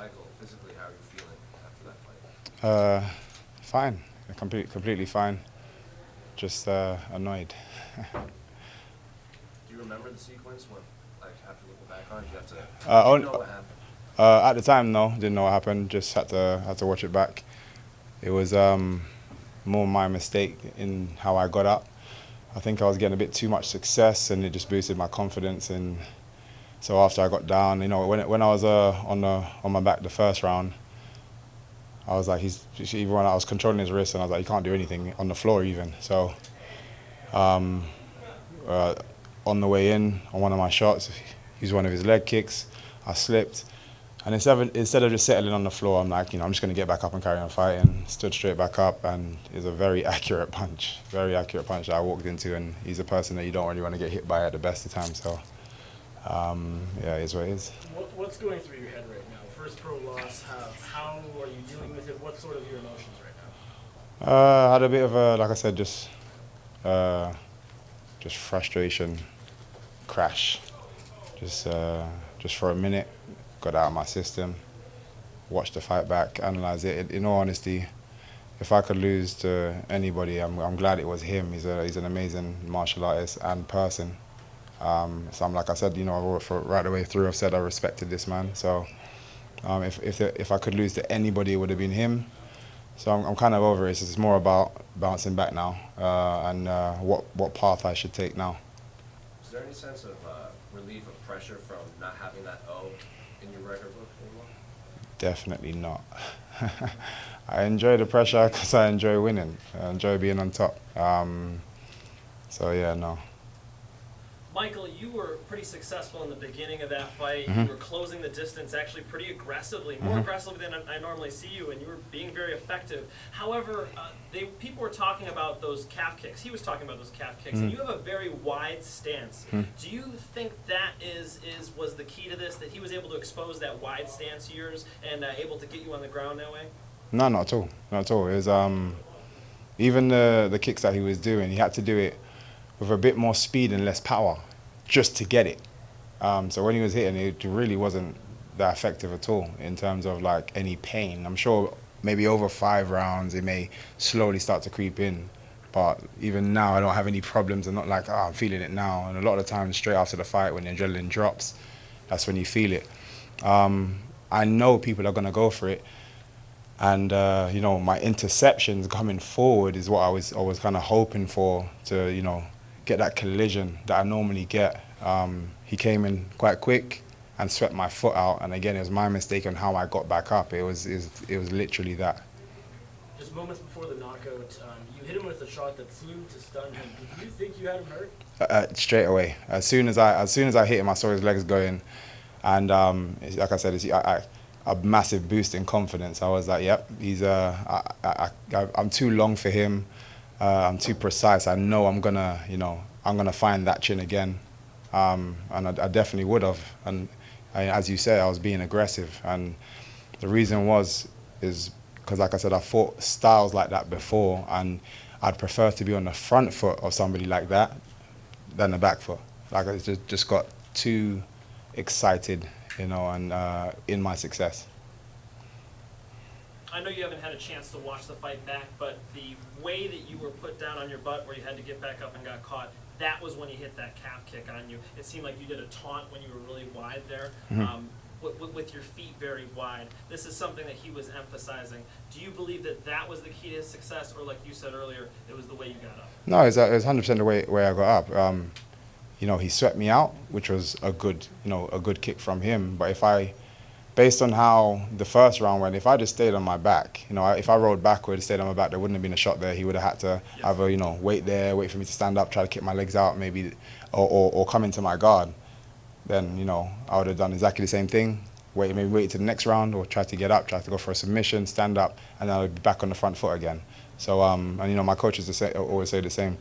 Michael, physically, how are you feeling after that fight? Fine, completely fine. Just annoyed. Do you remember the sequence when, like, after looking back on it, Uh, did you on, know what happened? at the time, no, didn't know what happened. Just had to watch it back. It was more my mistake in how I got up. I think I was getting a bit too much success, and it just boosted my confidence. And so after I got down, when I was on my back the first round, I was like, even when I was controlling his wrist, and I was like, he can't do anything on the floor even. So um, uh, on the way in, on one of my shots, he used one of his leg kicks. I slipped, and instead of just settling on the floor, I'm like, I'm just going to get back up and carry on fighting. Stood straight back up, and it was a very accurate punch that I walked into, and he's a person that you don't really want to get hit by at the best of times. So yeah, it is what it is. What's going through your head right now? First pro loss, how are you dealing with it? What's sort of your emotions right now? I had a bit of a, like I said, uh, just frustration, crash. Just for a minute, got out of my system, watched the fight back, analyze it. In all honesty, if I could lose to anybody, I'm glad it was him. He's an amazing martial artist and person. So I'm, like I said, right the way through, I've said I respected this man. So if I could lose to anybody, it would have been him. So I'm kind of over it. It's more about bouncing back now and what path I should take now. Is there any sense of relief or pressure from not having that O in your record book anymore? Definitely not. I enjoy the pressure because I enjoy winning. I enjoy being on top. So yeah, no. Michael, you were pretty successful in the beginning of that fight. Mm-hmm. You were closing the distance actually pretty aggressively, more aggressively than I normally see you, and you were being very effective. However, people were talking about those calf kicks. He was talking about those calf kicks, and you have a very wide stance. Do you think that was the key to this, that he was able to expose that wide stance of yours and able to get you on the ground that way? No, not at all. Not at all. It was even the kicks that he was doing, he had to do it with a bit more speed and less power just to get it. So when he was hitting, it really wasn't that effective at all in terms of like any pain. I'm sure maybe over 5 rounds it may slowly start to creep in, but even now I don't have any problems. I'm not like, I'm feeling it now. And a lot of the times straight after the fight when the adrenaline drops, that's when you feel it. I know people are gonna go for it. And my interceptions coming forward is what I was kind of hoping for, to get that collision that I normally get. He came in quite quick and swept my foot out, and again it was my mistake on how I got back up. It was literally that. Just moments before the knockout, you hit him with a shot that seemed to stun him. Did you think you had him hurt? Straight away, as soon as I hit him, I saw his legs going, and like I said, a massive boost in confidence. I was like, yep, I'm too long for him. I'm too precise. I know I'm gonna find that chin again, and I definitely would have. And as you said, I was being aggressive, and the reason is because, like I said, I fought styles like that before, and I'd prefer to be on the front foot of somebody like that than the back foot. Like I just got too excited, and in my success. I know you haven't had a chance to watch the fight back, but the way that you were put down on your butt where you had to get back up and got caught, that was when he hit that calf kick on you. It seemed like you did a taunt when you were really wide there, with your feet very wide. This is something that he was emphasizing. Do you believe that that was the key to his success, or like you said earlier, it was the way you got up? No, it was 100% the way I got up. He swept me out, which was a good kick from him. But based on how the first round went, if I just stayed on my back, if I rolled backwards, stayed on my back, there wouldn't have been a shot there. He would have had to either, wait there, wait for me to stand up, try to kick my legs out, maybe, or come into my guard. Then, I would have done exactly the same thing. Maybe wait to the next round, or try to get up, try to go for a submission, stand up, and then I would be back on the front foot again. So, and my coaches always say the same.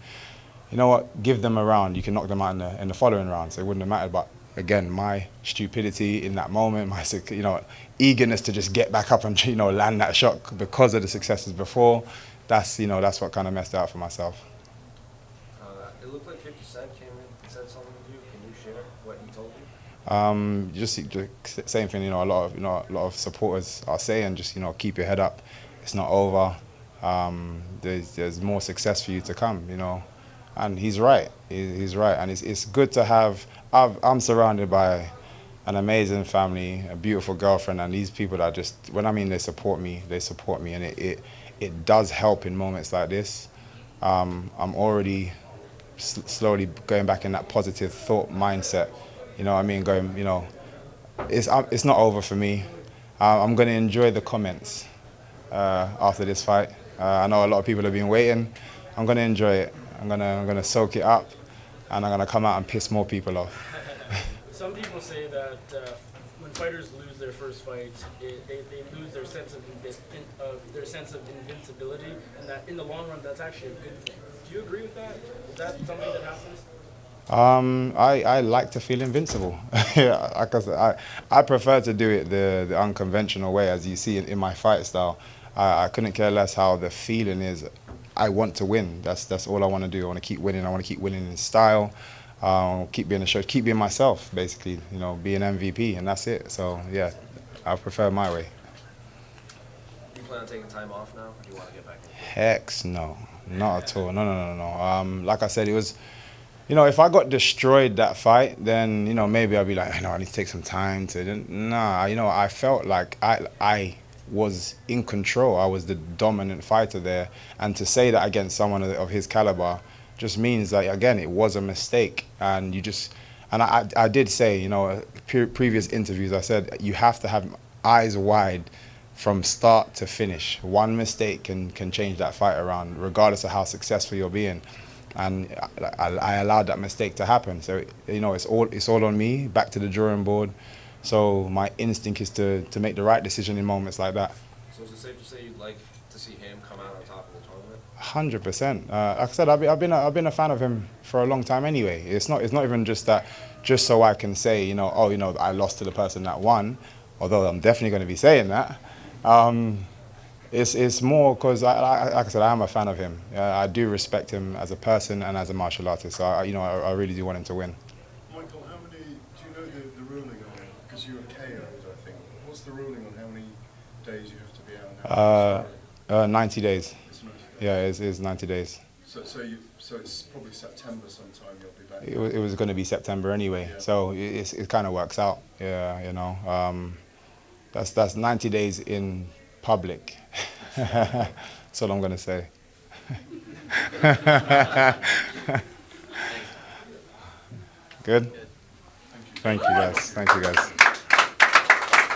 You know what? Give them a round. You can knock them out in the following round. So it wouldn't have mattered. But again, my stupidity in that moment, my eagerness to just get back up and land that shot because of the successes before, that's what kind of messed it up for myself. It looked like 50 Cent came in and said something with you. Can you share what he told you? Just same thing, a lot of supporters are saying, just keep your head up. It's not over. There's more success for you to come, and he's right. He's right, and it's good to have. I'm surrounded by an amazing family, a beautiful girlfriend, and these people that just, when I mean they support me, and it does help in moments like this. I'm already slowly going back in that positive thought mindset. You know what I mean? Going, it's not over for me. I'm going to enjoy the comments after this fight. I know a lot of people have been waiting. I'm going to enjoy it. I'm gonna soak it up, and I'm going to come out and piss more people off. Some people say that when fighters lose their first fight, they lose their sense of invincibility, and that in the long run, that's actually a good thing. Do you agree with that? Is that something that happens? I like to feel invincible. Yeah, like I said, I prefer to do it the unconventional way, as you see in my fight style. I couldn't care less how the feeling is. I want to win. That's all I want to do. I want to keep winning. I want to keep winning in style. Keep being a show. Keep being myself, basically. Be an MVP, and that's it. So yeah, I prefer my way. Do you plan on taking time off now? Or do you want to get back in? Heck no, not at all. No. Like I said, it was. If I got destroyed that fight, then, maybe I'd be like, I need to take some time to. Nah, I felt like I was in control. I was the dominant fighter there. And to say that against someone of his caliber just means that, again, it was a mistake. And I did say, previous interviews, I said, you have to have eyes wide from start to finish. One mistake can change that fight around, regardless of how successful you're being. And I allowed that mistake to happen. So it's all on me. Back to the drawing board. So my instinct is to make the right decision in moments like that. So is it safe to say you'd like to see him come out on top of the tournament? 100%. Like I said, I've been a fan of him for a long time anyway. It's not even just that, just so I can say I lost to the person that won. Although I'm definitely going to be saying that. It's more because, like I said, I am a fan of him. I do respect him as a person and as a martial artist. So I really do want him to win. Michael, do you know the ruling on, because you were KO'd, I think. What's the ruling on how many days you have to be out? 90 days. It's 90 days. Yeah, it's 90 days. So it's probably September sometime you'll be back. It was going to be September anyway, yeah. So it kind of works out. Yeah, that's 90 days in public. That's all I'm going to say. Good? Thank you, guys. Thank you, guys.